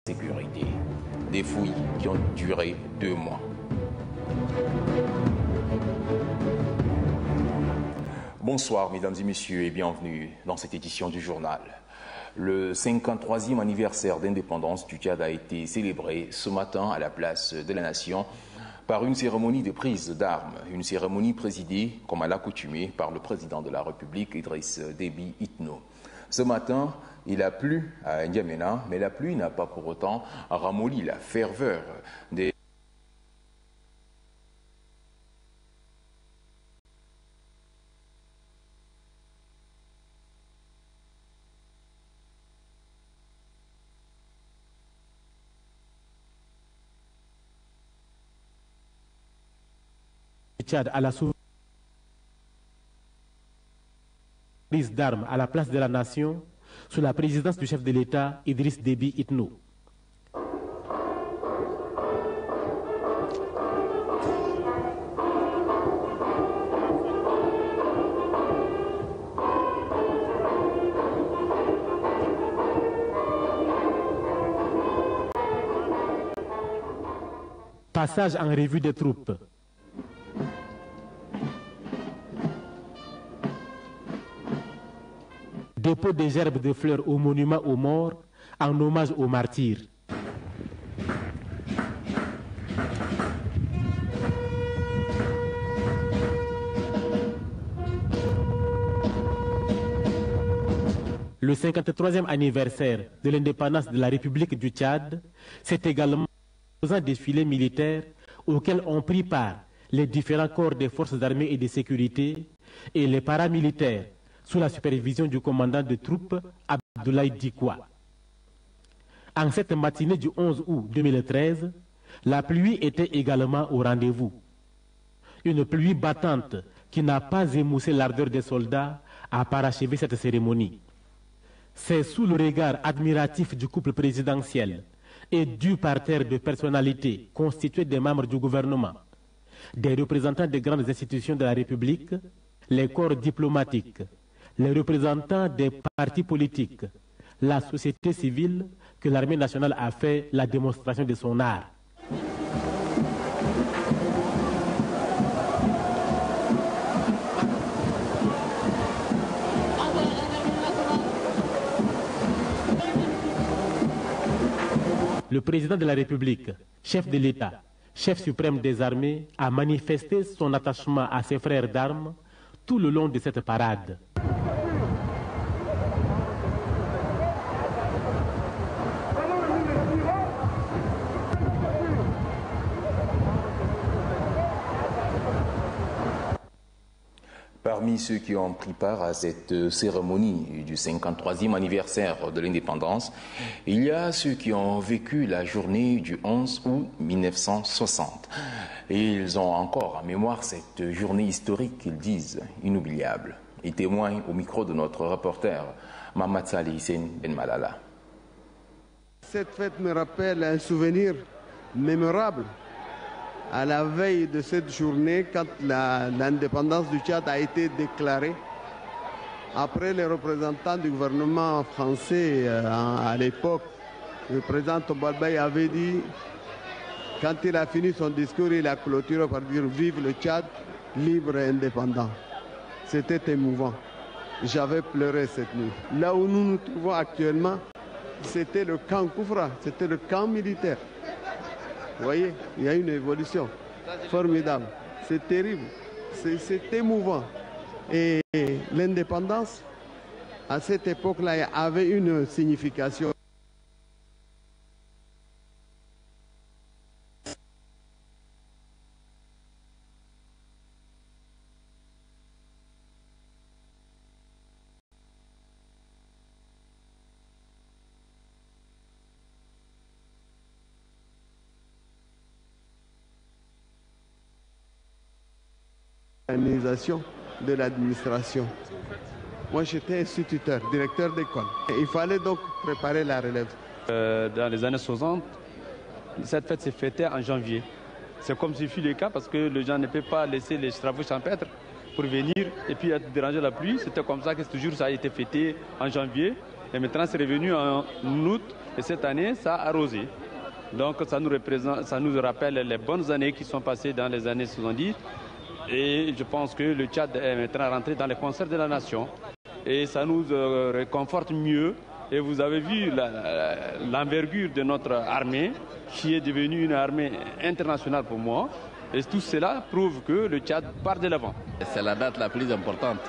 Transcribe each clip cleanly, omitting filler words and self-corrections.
sécurité. Des fouilles qui ont duré 2 mois. Bonsoir mesdames et messieurs et bienvenue dans cette édition du journal. Le 53e anniversaire d'indépendance du Tchad a été célébré ce matin à la place de la Nation par une cérémonie de prise d'armes, une cérémonie présidée, comme à l'accoutumée, par le président de la République, Idriss Déby Itno. Ce matin, il a plu à N'Djamena, mais la pluie n'a pas pour autant ramolli la ferveur des Tchad à la prise d'armes à la place de la Nation sous la présidence du chef de l'État Idriss Déby Itno. Passage en revue des troupes. Dépôt des gerbes de fleurs au monument aux morts en hommage aux martyrs. Le 53e anniversaire de l'indépendance de la République du Tchad, c'est également un défilé militaire auquel ont pris part les différents corps des forces armées et de sécurité et les paramilitaires sous la supervision du commandant de troupes Abdoulaye Dikwa. En cette matinée du 11 août 2013, la pluie était également au rendez-vous. Une pluie battante qui n'a pas émoussé l'ardeur des soldats à parachever cette cérémonie. C'est sous le regard admiratif du couple présidentiel et du parterre de personnalités constituées des membres du gouvernement, des représentants des grandes institutions de la République, les corps diplomatiques, les représentants des partis politiques, la société civile, que l'armée nationale a fait la démonstration de son art. Le président de la République, chef de l'État, chef suprême des armées, a manifesté son attachement à ses frères d'armes tout le long de cette parade. Parmi ceux qui ont pris part à cette cérémonie du 53e anniversaire de l'indépendance, il y a ceux qui ont vécu la journée du 11 août 1960. Et ils ont encore en mémoire cette journée historique qu'ils disent inoubliable. Ils témoignent au micro de notre reporter, Mamad Salih Hissène Ben Malala. Cette fête me rappelle un souvenir mémorable. À la veille de cette journée, quand l'indépendance du Tchad a été déclarée, après les représentants du gouvernement français à l'époque, le président Tobalbaye avait dit, quand il a fini son discours, il a clôturé par dire « Vive le Tchad, libre et indépendant ». C'était émouvant. J'avais pleuré cette nuit. Là où nous nous trouvons actuellement, c'était le camp Koufra, c'était le camp militaire. Vous voyez, il y a une évolution formidable. C'est terrible, c'est émouvant. Et l'indépendance, à cette époque-là, avait une signification. De l'administration. Moi, j'étais instituteur, directeur d'école. Il fallait donc préparer la relève. Dans les années 60, cette fête s'est fêtée en janvier. C'est comme ce fut le cas parce que les gens ne peuvent pas laisser les travaux champêtres pour venir et puis être dérangés la pluie. C'était comme ça que toujours ça a été fêté en janvier. Et maintenant, c'est revenu en août et cette année, ça a arrosé. Donc ça nous rappelle les bonnes années qui sont passées dans les années 70. Et je pense que le Tchad est maintenant rentré dans les concerts de la nation. Et ça nous réconforte mieux. Et vous avez vu l'envergure de notre armée, qui est devenue une armée internationale pour moi. Et tout cela prouve que le Tchad part de l'avant. C'est la date la plus importante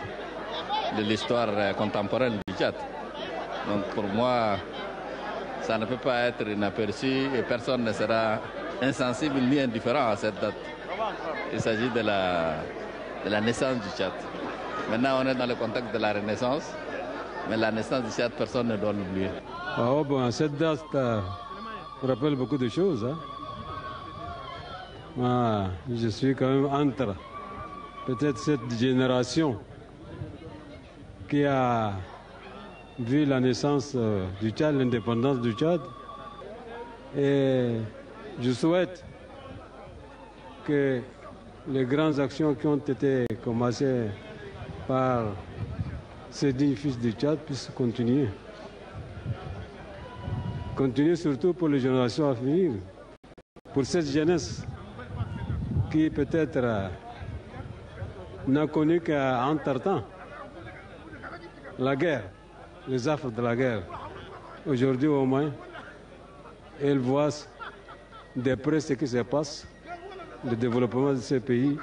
de l'histoire contemporaine du Tchad. Donc pour moi, ça ne peut pas être inaperçu et personne ne sera insensible ni indifférent à cette date. Il s'agit de la naissance du Tchad. Maintenant, on est dans le contexte de la Renaissance, mais la naissance du Tchad, personne ne doit l'oublier. Oh, bon, cette date rappelle beaucoup de choses. Hein. Je suis quand même entre peut-être cette génération qui a vu la naissance du Tchad, l'indépendance du Tchad. Et je souhaite que les grandes actions qui ont été commencées par ces dignes fils du Tchad puissent continuer. Continuer surtout pour les générations à venir, pour cette jeunesse qui peut-être n'a connu qu'entre-temps la guerre, les affres de la guerre. Aujourd'hui au moins, elle voit de près ce qui se passe, le développement de ces pays.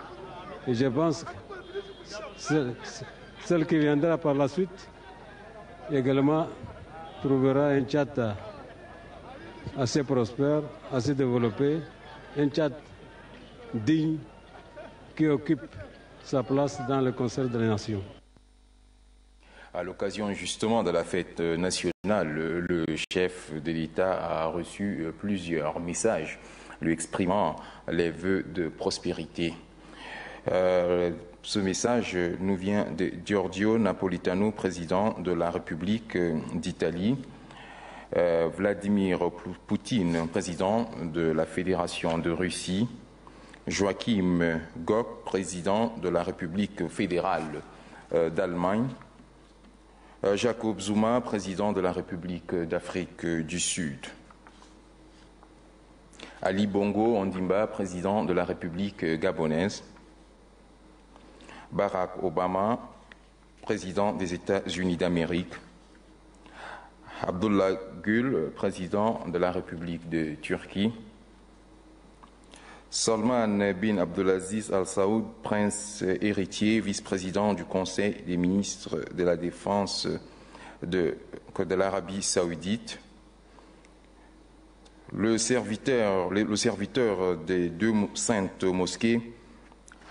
Et je pense que celle qui viendra par la suite également trouvera un Tchad assez prospère, assez développé, un Tchad digne qui occupe sa place dans le concert de la nation. À l'occasion justement de la fête nationale, le chef de l'État a reçu plusieurs messages lui exprimant les vœux de prospérité. Ce message nous vient de Giorgio Napolitano, président de la République d'Italie, Vladimir Poutine, président de la Fédération de Russie, Joachim Gauck, président de la République fédérale d'Allemagne, Jacob Zuma, président de la République d'Afrique du Sud, Ali Bongo Ondimba, président de la République gabonaise, Barack Obama, président des États-Unis d'Amérique, Abdullah Gül, président de la République de Turquie, Salman bin Abdulaziz Al Saoud, prince héritier, vice-président du Conseil des ministres de la Défense de l'Arabie saoudite, le serviteur des deux saintes mosquées,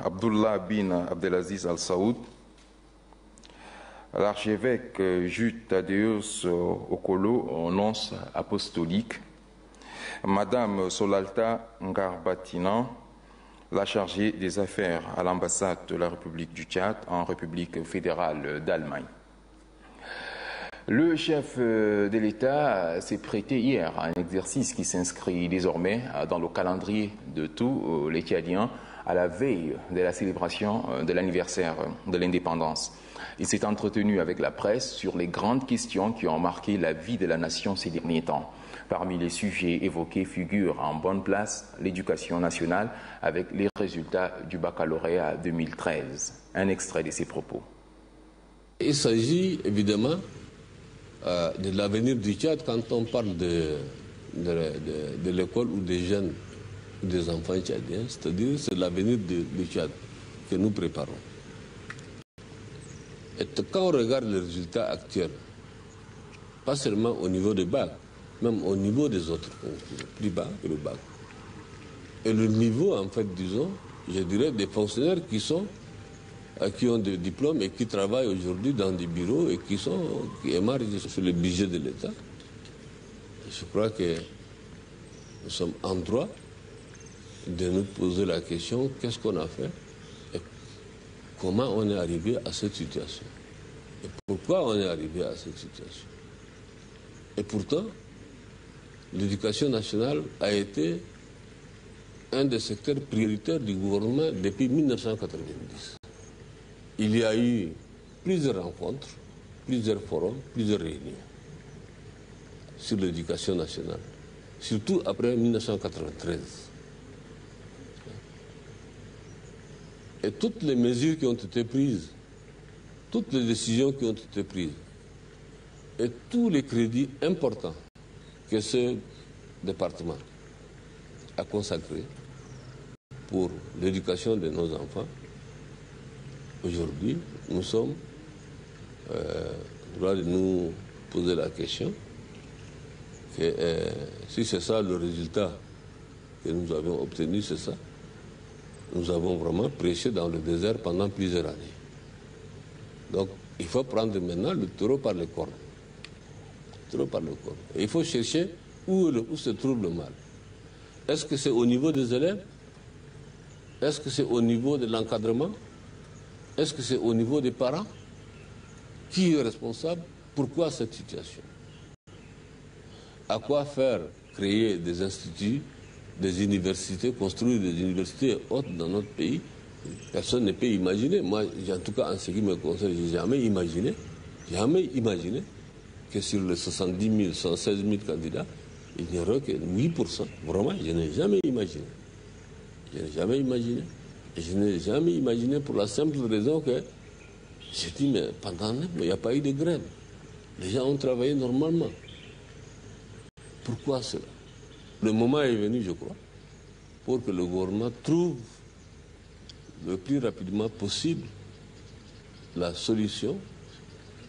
Abdullah bin Abdelaziz Al Saoud, l'archevêque Jude Thaddeus Okolo, nonce apostolique, Madame Solalta Ngarbatina, la chargée des affaires à l'ambassade de la République du Tchad en République fédérale d'Allemagne. Le chef de l'État s'est prêté hier à un exercice qui s'inscrit désormais dans le calendrier de tous les Tchadiens à la veille de la célébration de l'anniversaire de l'indépendance. Il s'est entretenu avec la presse sur les grandes questions qui ont marqué la vie de la nation ces derniers temps. Parmi les sujets évoqués figure en bonne place l'éducation nationale avec les résultats du baccalauréat 2013. Un extrait de ses propos. Il s'agit évidemment de l'avenir du Tchad quand on parle de l'école ou des jeunes, des enfants tchadiens, c'est-à-dire c'est l'avenir du Tchad que nous préparons. Et quand on regarde les résultats actuels, pas seulement au niveau des bacs, même au niveau des autres concours, plus bas que le bac. Et le niveau, en fait, disons, je dirais, des fonctionnaires qui ont des diplômes et qui travaillent aujourd'hui dans des bureaux et qui émargent sur le budget de l'État. Je crois que nous sommes en droit de nous poser la question, qu'est-ce qu'on a fait et comment on est arrivé à cette situation. Et pourquoi on est arrivé à cette situation. Et pourtant, l'éducation nationale a été un des secteurs prioritaires du gouvernement depuis 1990. Il y a eu plusieurs rencontres, plusieurs forums, plusieurs réunions. sur l'éducation nationale, surtout après 1993. Et toutes les mesures qui ont été prises, toutes les décisions qui ont été prises, et tous les crédits importants que ce département a consacrés pour l'éducation de nos enfants, aujourd'hui, nous sommes droit de nous poser la question que si c'est ça le résultat que nous avons obtenu, c'est ça, nous avons vraiment prêché dans le désert pendant plusieurs années. Donc, il faut prendre maintenant le taureau par les cornes. Et il faut chercher où se trouve le mal. Est-ce que c'est au niveau des élèves? Est-ce que c'est au niveau de l'encadrement? Est-ce que c'est au niveau des parents? Qui est responsable? Pourquoi cette situation? À quoi faire créer des instituts, des universités, construire des universités hautes dans notre pays? Personne ne peut imaginer. Moi, en tout cas, en ce qui me concerne, je n'ai jamais imaginé que sur les 70 000, 116 000 candidats, il n'y aurait que 8%. Vraiment, je n'ai jamais imaginé. Je n'ai jamais imaginé. Et je n'ai jamais imaginé pour la simple raison que j'ai dit, mais pendant l'année, il n'y a pas eu de grève. Les gens ont travaillé normalement. Pourquoi cela? Le moment est venu, je crois, pour que le gouvernement trouve le plus rapidement possible la solution,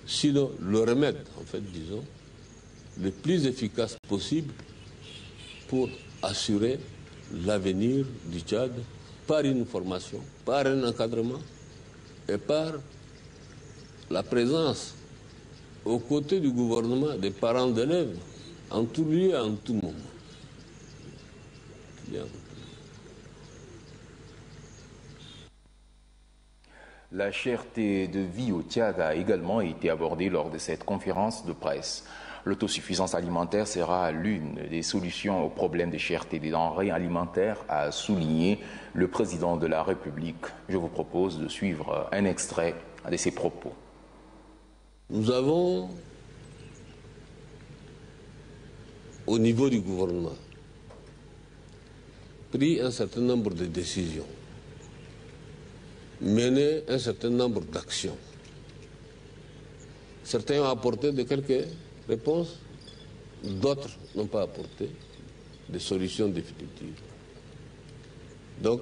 sinon le remède, en fait, disons, le plus efficace possible pour assurer l'avenir du Tchad par une formation, par un encadrement et par la présence aux côtés du gouvernement des parents d'élèves en tout lieu et en tout moment. Bien. La cherté de vie au Tchad a également été abordée lors de cette conférence de presse. L'autosuffisance alimentaire sera l'une des solutions au problème de cherté des denrées alimentaires, a souligné le président de la République. Je vous propose de suivre un extrait de ses propos. Nous avons, au niveau du gouvernement, pris un certain nombre de décisions, mené un certain nombre d'actions. Certains ont apporté de quelques réponses, d'autres n'ont pas apporté de solutions définitives. Donc,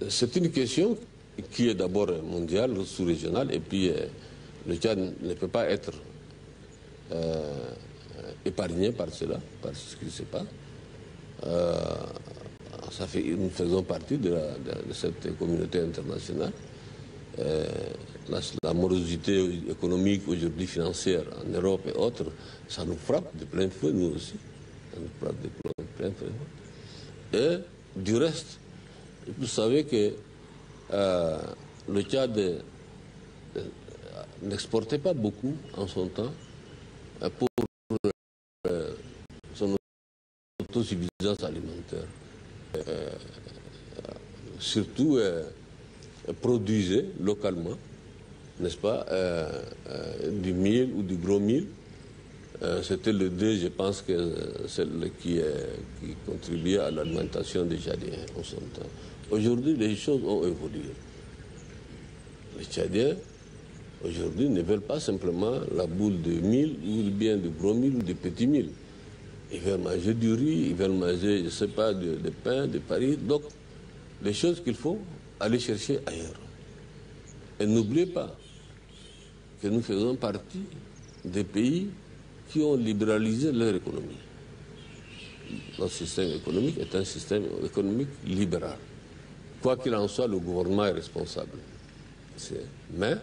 c'est une question qui est d'abord mondiale, sous-régionale, et puis le Tchad ne peut pas être épargné par cela, par ce qui se passe. Nous faisons partie de cette communauté internationale. La morosité économique aujourd'hui financière en Europe et autres, ça nous frappe de plein fouet, nous aussi. Ça nous frappe de plein fouet. Et du reste, vous savez que le Tchad n'exportait pas beaucoup en son temps pour son autosuffisance alimentaire. Surtout produisait localement, n'est-ce pas, du mil ou du gros mil. C'était le dé, je pense que celle qui contribuait à l'alimentation des Tchadiens en son temps. Aujourd'hui, les choses ont évolué. Les Tchadiens, aujourd'hui, ne veulent pas simplement la boule de mil ou bien du gros mil ou du petit mil. Ils veulent manger du riz, ils veulent manger, je ne sais pas, du pain, du paris. Donc, les choses qu'il faut aller chercher ailleurs. Et n'oubliez pas que nous faisons partie des pays qui ont libéralisé leur économie. Notre système économique est un système économique libéral. Quoi qu'il en soit, le gouvernement est responsable. Mais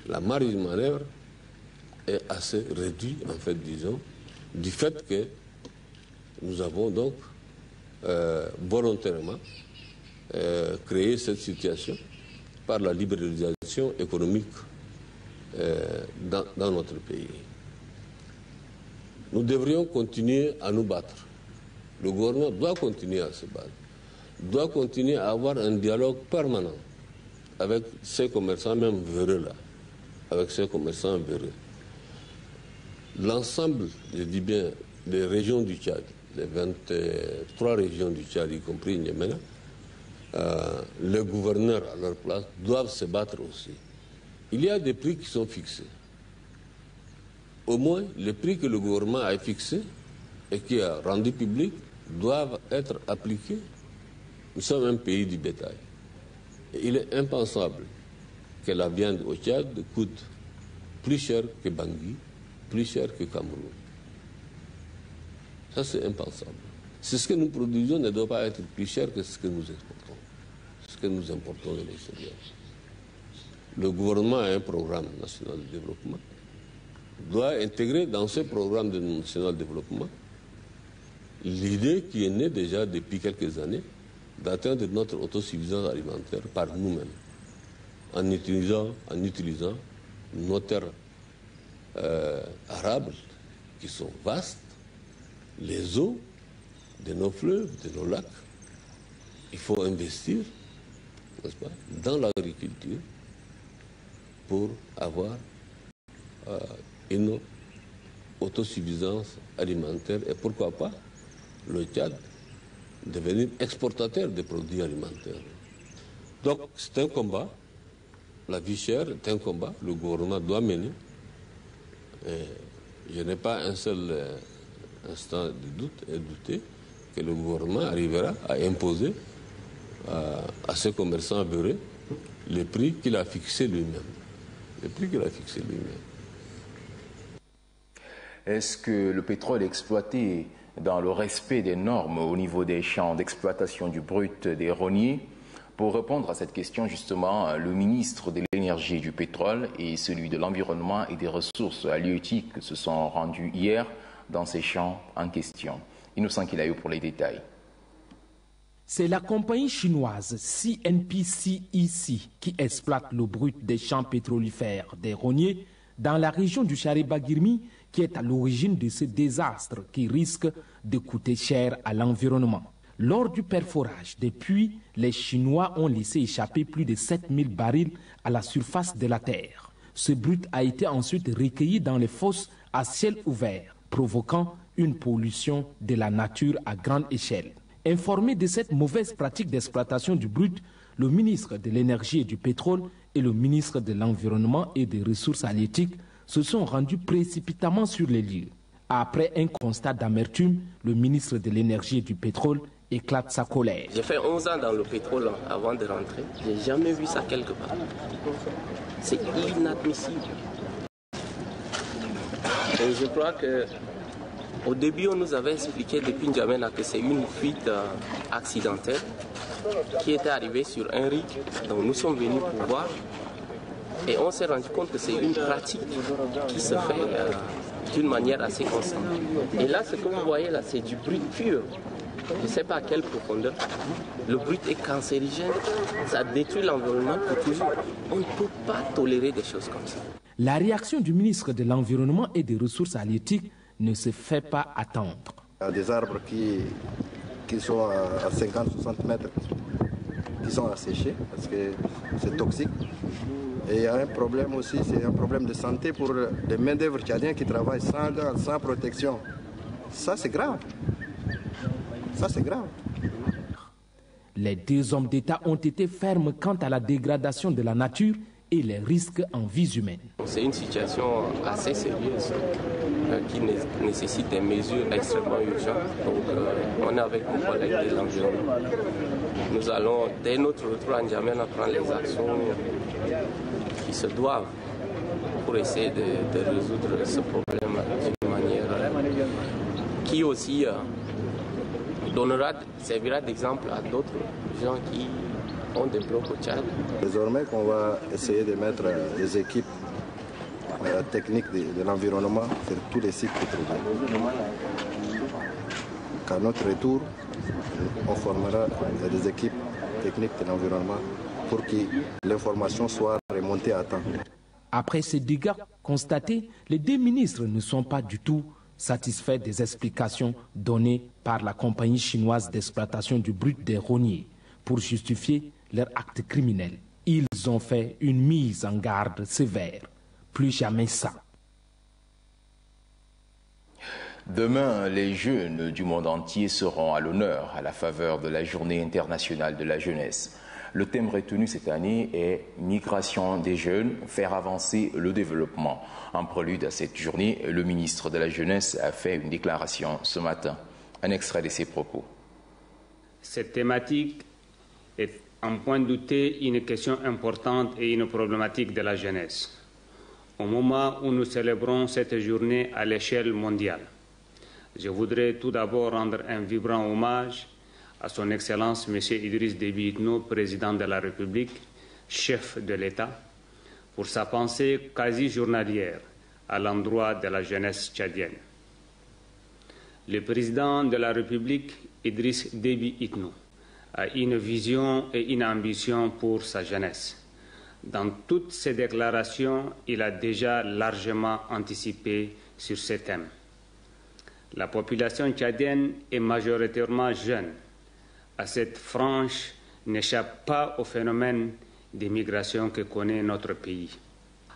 la marge de manœuvre est assez réduite, en fait, disons, du fait que nous avons donc volontairement créé cette situation par la libéralisation économique dans notre pays. Nous devrions continuer à nous battre. Le gouvernement doit continuer à se battre, doit continuer à avoir un dialogue permanent avec ces commerçants, même véreux là, avec ces commerçants véreux. L'ensemble, je dis bien des régions du Tchad, les 23 régions du Tchad, y compris N'Djamena, les gouverneurs à leur place doivent se battre aussi. Il y a des prix qui sont fixés. Au moins, les prix que le gouvernement a fixés et qui a rendu public doivent être appliqués. Nous sommes un pays du bétail. Et il est impensable que la viande au Tchad coûte plus cher que Bangui, plus cher que Cameroun. Ça, c'est impensable. Ce que nous produisons ne doit pas être plus cher que ce que nous exportons. Ce que nous importons de l'extérieur. Le gouvernement a un programme national de développement, doit intégrer dans ce programme national de développement l'idée qui est née déjà depuis quelques années d'atteindre notre autosuffisance alimentaire par nous-mêmes, en utilisant nos terres arables qui sont vastes, les eaux de nos fleuves, de nos lacs. Il faut investir, n'est-ce pas, dans l'agriculture pour avoir une autosuffisance alimentaire et pourquoi pas le Tchad devenir exportateur de produits alimentaires. Donc c'est un combat, la vie chère est un combat, le gouvernement doit mener. Et je n'ai pas un seul instant de doute et douter que le gouvernement arrivera à imposer à ces commerçants beurrés le prix qu'il a fixé lui-même. Le prix qu'il a fixé lui-même. Est-ce que le pétrole exploité dans le respect des normes au niveau des champs d'exploitation du brut des rogniers? Pour répondre à cette question, justement, le ministre de l'Énergie et du Pétrole et celui de l'Environnement et des Ressources halieutiques se sont rendus hier dans ces champs en question. Innocent Kilayo pour les détails. C'est la compagnie chinoise CNPCEC qui exploite le brut des champs pétrolifères des rogniers dans la région du Chariba-Guirmi qui est à l'origine de ce désastre qui risque de coûter cher à l'environnement. Lors du perforage des puits, les Chinois ont laissé échapper plus de 7000 barils à la surface de la terre. Ce brut a été ensuite recueilli dans les fosses à ciel ouvert, provoquant une pollution de la nature à grande échelle. Informé de cette mauvaise pratique d'exploitation du brut, le ministre de l'Énergie et du Pétrole et le ministre de l'Environnement et des Ressources halieutiques se sont rendus précipitamment sur les lieux. Après un constat d'amertume, le ministre de l'Énergie et du Pétrole éclate sa colère. J'ai fait 11 ans dans le pétrole avant de rentrer. Je n'ai jamais vu ça quelque part. C'est inadmissible. Et je crois qu'au début, on nous avait expliqué depuis N'Djamena que c'est une fuite accidentelle qui était arrivée sur un rig. Donc nous sommes venus pour voir. Et on s'est rendu compte que c'est une pratique qui se fait d'une manière assez constante. Et là, ce que vous voyez là, c'est du brut pur. Je ne sais pas à quelle profondeur. Le brut est cancérigène, ça détruit l'environnement pour toujours. On ne peut pas tolérer des choses comme ça. La réaction du ministre de l'Environnement et des Ressources halieutiques ne se fait pas attendre. Il y a des arbres qui sont à 50-60 mètres, qui sont asséchés parce que c'est toxique. Et il y a un problème aussi, c'est un problème de santé pour les main-d'œuvre tchadiens qui travaillent sans gants, sans protection. Ça, c'est grave. Ça, c'est grave. Les deux hommes d'État ont été fermes quant à la dégradation de la nature et les risques en vies humaines. C'est une situation assez sérieuse qui nécessite des mesures extrêmement urgentes. Donc, on est avec nos collègues de l'environnement. Nous allons, dès notre retour à N'Djamena, prendre les actions qui se doivent pour essayer de résoudre ce problème d'une manière qui aussi servira d'exemple à d'autres gens qui ont des blocs au Tchad. Désormais qu'on va essayer de mettre des équipes techniques de l'environnement sur tous les sites pétroliers. Qu'à notre retour, on formera des équipes techniques de l'environnement pour que l'information soit remontée à temps. Après ces dégâts constatés, les deux ministres ne sont pas du tout satisfaits des explications données par la compagnie chinoise d'exploitation du brut des rogniers pour justifier leur acte criminel. Ils ont fait une mise en garde sévère. Plus jamais ça. Demain, les jeunes du monde entier seront à l'honneur à la faveur de la Journée internationale de la jeunesse. Le thème retenu cette année est « Migration des jeunes, faire avancer le développement ». En prélude à cette journée, le ministre de la Jeunesse a fait une déclaration ce matin. Un extrait de ses propos. Cette thématique est, en point de douter, une question importante et une problématique de la jeunesse. Au moment où nous célébrons cette journée à l'échelle mondiale, je voudrais tout d'abord rendre un vibrant hommage à son Excellence M. Idriss Déby Itno, président de la République, chef de l'État, pour sa pensée quasi journalière à l'endroit de la jeunesse tchadienne. Le président de la République, Idriss Déby Itno, a une vision et une ambition pour sa jeunesse. Dans toutes ses déclarations, il a déjà largement anticipé sur ce thème. La population tchadienne est majoritairement jeune. À cette frange n'échappe pas au phénomène des migrations que connaît notre pays.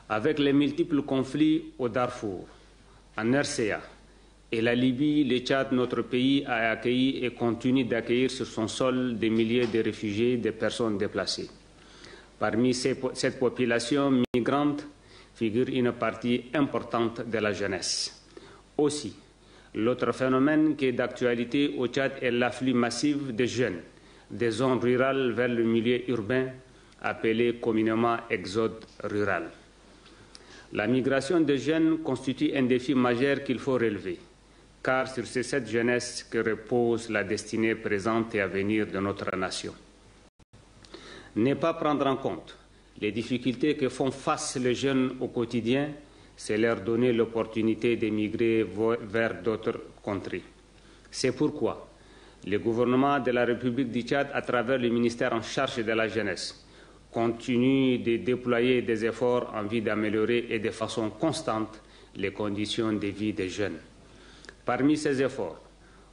Avec les multiples conflits au Darfour, en RCA et la Libye, le Tchad, notre pays, a accueilli et continue d'accueillir sur son sol des milliers de réfugiés, de personnes déplacées. Parmi cette population migrante figure une partie importante de la jeunesse. Aussi, l'autre phénomène qui est d'actualité au Tchad est l'afflux massif de jeunes des zones rurales vers le milieu urbain, appelé communément exode rural. La migration des jeunes constitue un défi majeur qu'il faut relever, car c'est sur cette jeunesse que repose la destinée présente et à venir de notre nation. Ne pas prendre en compte les difficultés que font face les jeunes au quotidien, c'est leur donner l'opportunité d'émigrer vers d'autres contrées. C'est pourquoi le gouvernement de la République du Tchad, à travers le ministère en charge de la jeunesse, continue de déployer des efforts en vue d'améliorer et de façon constante les conditions de vie des jeunes. Parmi ces efforts,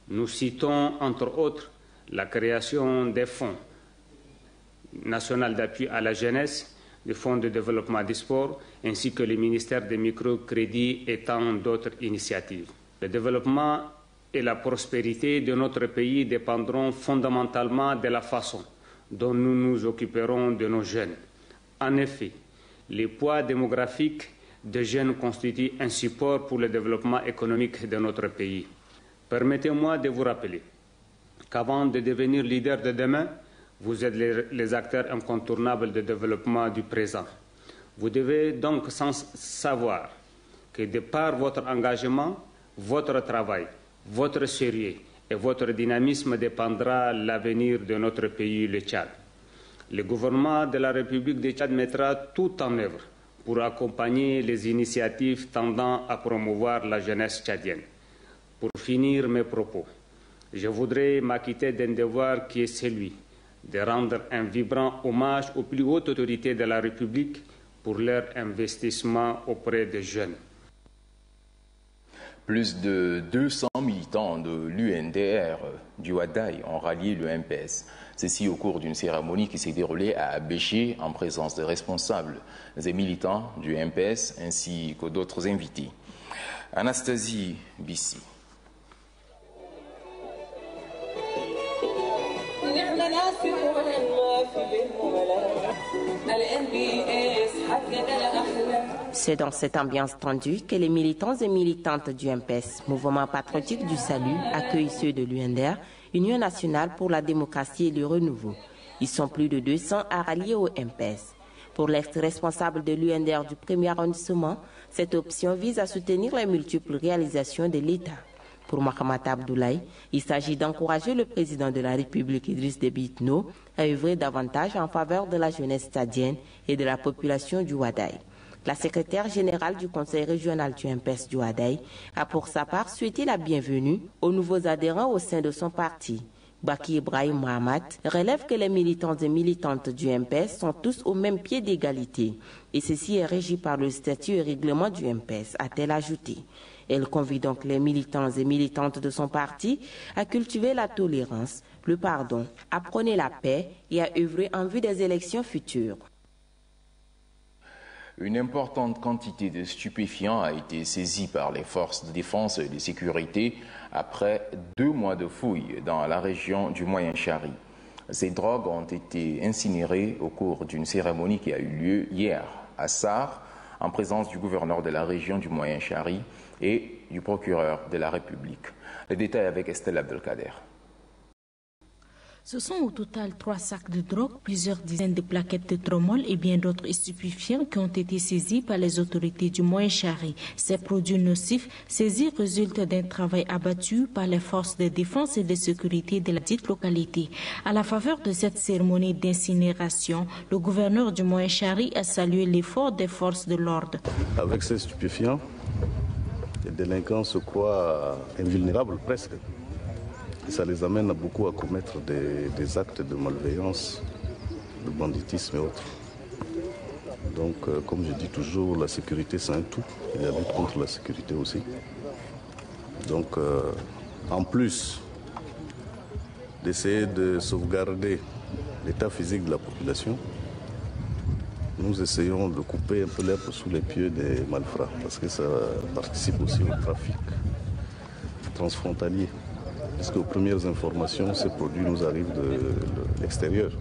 nous citons entre autres la création des fonds national d'appui à la jeunesse, le Fonds de développement du sport, ainsi que le ministère des microcrédits et tant d'autres initiatives. Le développement et la prospérité de notre pays dépendront fondamentalement de la façon dont nous nous occuperons de nos jeunes. En effet, le poids démographique des jeunes constitue un support pour le développement économique de notre pays. Permettez-moi de vous rappeler qu'avant de devenir leader de demain, vous êtes les acteurs incontournables de développement du présent. Vous devez donc savoir que de par votre engagement, votre travail, votre sérieux et votre dynamisme dépendra l'avenir de notre pays, le Tchad. Le gouvernement de la République du Tchad mettra tout en œuvre pour accompagner les initiatives tendant à promouvoir la jeunesse tchadienne. Pour finir mes propos, je voudrais m'acquitter d'un devoir qui est celui de rendre un vibrant hommage aux plus hautes autorités de la République pour leur investissement auprès des jeunes. Plus de 200 militants de l'UNDR du Wadaï ont rallié le MPS. Ceci au cours d'une cérémonie qui s'est déroulée à Abéché en présence des responsables, des militants du MPS ainsi que d'autres invités. Anastasie Bissi. C'est dans cette ambiance tendue que les militants et militantes du MPS, Mouvement patriotique du salut, accueillent ceux de l'UNDR, Union nationale pour la démocratie et le renouveau. Ils sont plus de 200 à rallier au MPS. Pour l'ex-responsable de l'UNDR du premier arrondissement, cette option vise à soutenir les multiples réalisations de l'État. Pour Mahamata Abdoulaye, il s'agit d'encourager le président de la République Idriss Déby Itno à œuvrer davantage en faveur de la jeunesse tchadienne et de la population du Wadaï. La secrétaire générale du conseil régional du MPS du Wadaï a pour sa part souhaité la bienvenue aux nouveaux adhérents au sein de son parti. Baki Ibrahim Mohamed relève que les militants et militantes du MPS sont tous au même pied d'égalité et ceci est régi par le statut et règlement du MPS, a-t-elle ajouté. Elle convie donc les militants et militantes de son parti à cultiver la tolérance, le pardon, à prôner la paix et à œuvrer en vue des élections futures. Une importante quantité de stupéfiants a été saisie par les forces de défense et de sécurité après 2 mois de fouilles dans la région du Moyen-Chari. Ces drogues ont été incinérées au cours d'une cérémonie qui a eu lieu hier à Sarre, en présence du gouverneur de la région du Moyen-Chari et du procureur de la République. Les détails avec Estelle Abdelkader. Ce sont au total 3 sacs de drogue, plusieurs dizaines de plaquettes de tromol et bien d'autres stupéfiants qui ont été saisis par les autorités du Moyen-Chari. Ces produits nocifs saisis résultent d'un travail abattu par les forces de défense et de sécurité de la dite localité. À la faveur de cette cérémonie d'incinération, le gouverneur du Moyen-Chari a salué l'effort des forces de l'ordre. Avec ces stupéfiants, les délinquants se croient invulnérables presque. Et ça les amène beaucoup à commettre des actes de malveillance, de banditisme et autres. Donc, comme je dis toujours, la sécurité c'est un tout. Il y a lutte contre la sécurité aussi. Donc, en plus d'essayer de sauvegarder l'état physique de la population, nous essayons de couper un peu l'herbe sous les pieds des malfrats, parce que ça participe aussi au trafic transfrontalier. Parce qu'aux premières informations, ces produits nous arrivent de l'extérieur.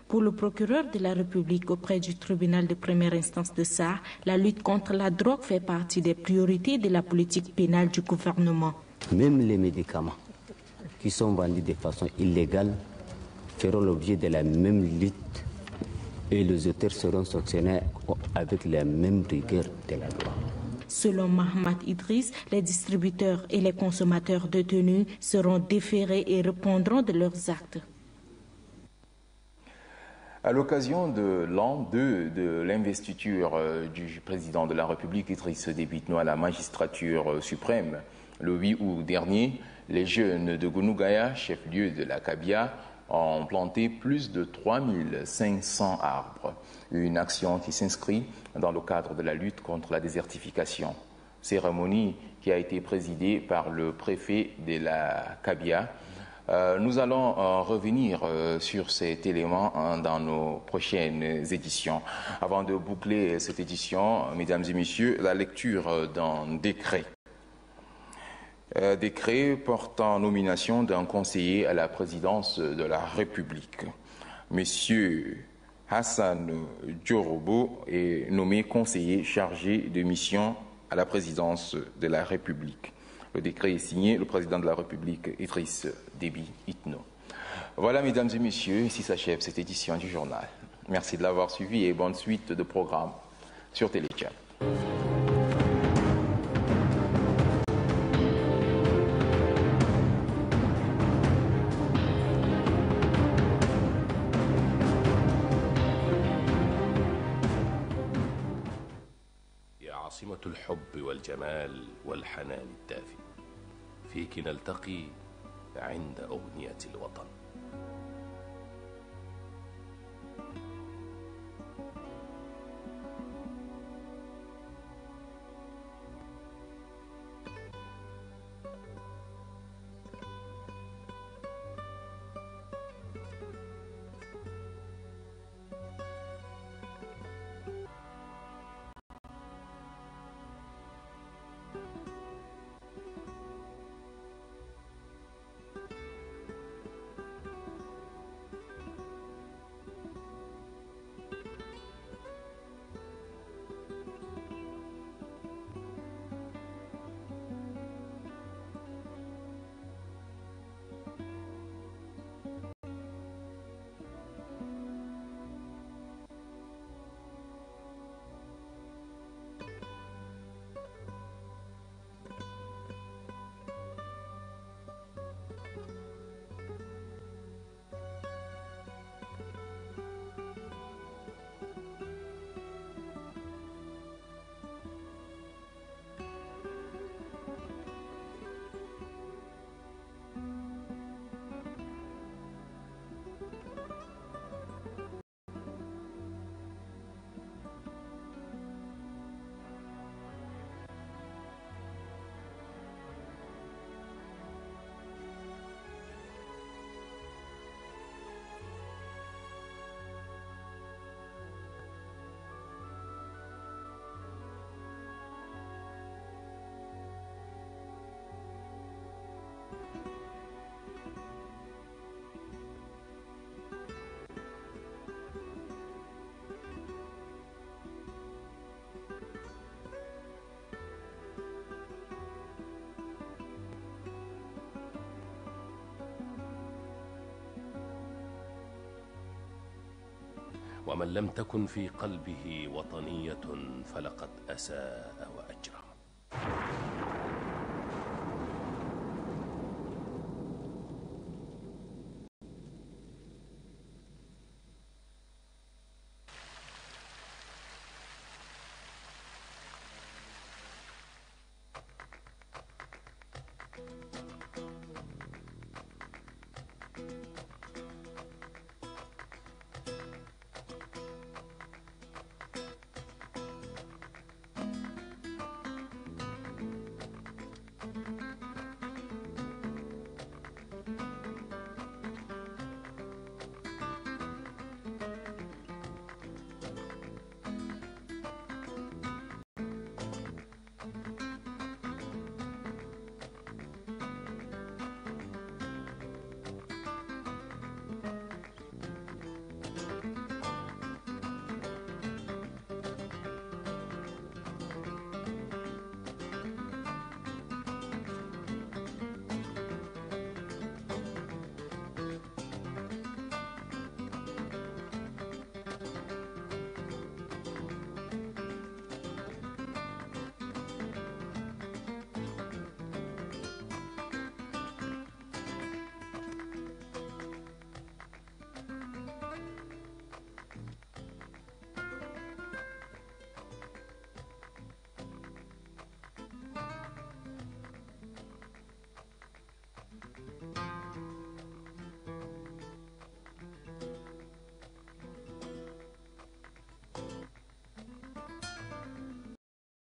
Pour le procureur de la République auprès du tribunal de première instance de Sarre, la lutte contre la drogue fait partie des priorités de la politique pénale du gouvernement. Même les médicaments qui sont vendus de façon illégale feront l'objet de la même lutte et les auteurs seront sanctionnés avec la même rigueur de la loi. Selon Mahmoud Idriss, les distributeurs et les consommateurs détenus seront déférés et répondront de leurs actes. À l'occasion de l'an 2 de l'investiture du président de la République, Idriss Déby Itno, à la magistrature suprême, le 8 août dernier, les jeunes de Gounougaya, chef-lieu de la Kabia, ont planté plus de 3500 arbres. Une action qui s'inscrit dans le cadre de la lutte contre la désertification. Cérémonie qui a été présidée par le préfet de la Kabia. Nous allons revenir sur cet élément dans nos prochaines éditions. Avant de boucler cette édition, mesdames et messieurs, la lecture d'un décret. Décret portant nomination d'un conseiller à la présidence de la République. Monsieur Hassan Diorobo est nommé conseiller chargé de mission à la présidence de la République. Le décret est signé le président de la République, Idriss Déby Itno. Voilà, mesdames et messieurs, ici s'achève cette édition du journal. Merci de l'avoir suivi et bonne suite de programmes sur Téléchat. عاصمة الحب والجمال والحنان الدافئ فيك نلتقي عند أغنية الوطن. ومن لم تكن في قلبه وطنية فلقد أساء وأجرم.